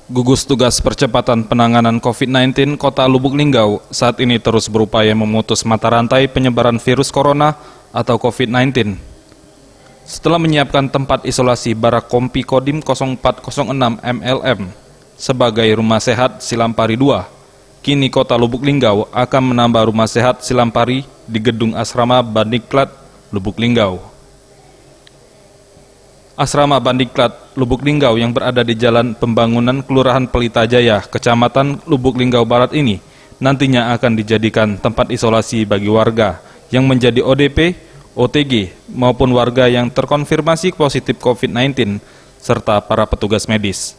Gugus Tugas Percepatan Penanganan COVID-19 Kota Lubuk Linggau saat ini terus berupaya memutus mata rantai penyebaran virus corona atau COVID-19. Setelah menyiapkan tempat isolasi Barak Kompi Kodim 0406 MLM sebagai Rumah Sehat Silampari 2, kini Kota Lubuk Linggau akan menambah Rumah Sehat Silampari di Gedung Asrama Bandiklat, Lubuk Linggau. Asrama Bandiklat, Lubuk Linggau yang berada di Jalan Pembangunan Kelurahan Pelita Jaya, Kecamatan Lubuk Linggau Barat ini nantinya akan dijadikan tempat isolasi bagi warga yang menjadi ODP, OTG, maupun warga yang terkonfirmasi positif COVID-19, serta para petugas medis.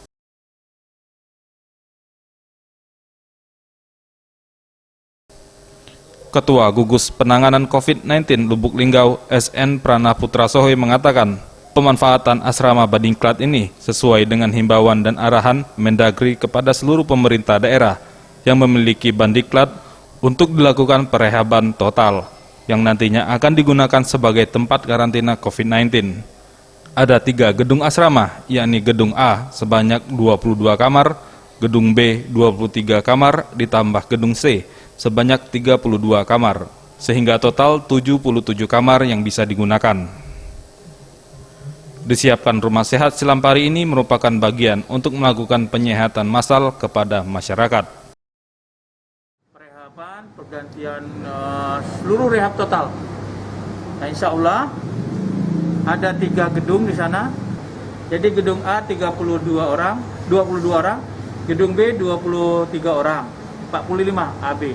Ketua Gugus Penanganan COVID-19 Lubuk Linggau, SN Pranaputra Sohoy mengatakan, pemanfaatan asrama Bandiklat ini sesuai dengan himbauan dan arahan Mendagri kepada seluruh pemerintah daerah yang memiliki Bandiklat untuk dilakukan perehaban total yang nantinya akan digunakan sebagai tempat karantina COVID-19. Ada 3 gedung asrama, yakni Gedung A sebanyak 22 kamar, Gedung B 23 kamar, ditambah Gedung C sebanyak 32 kamar, sehingga total 77 kamar yang bisa digunakan. Disiapkan Rumah Sehat Silampari ini merupakan bagian untuk melakukan penyehatan massal kepada masyarakat. Perehaban, pergantian seluruh rehab total. Nah, insya Allah ada 3 gedung di sana. Jadi gedung A 22 orang, gedung B 23 orang, 45 AB.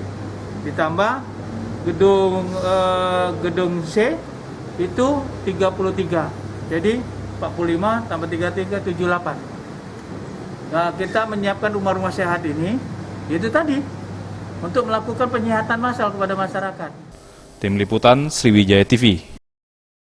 Ditambah gedung C itu 33. Jadi 45 tambah 33, 78. Nah, kita menyiapkan rumah-rumah sehat ini, itu tadi, untuk melakukan penyehatan massal kepada masyarakat. Tim Liputan Sriwijaya TV.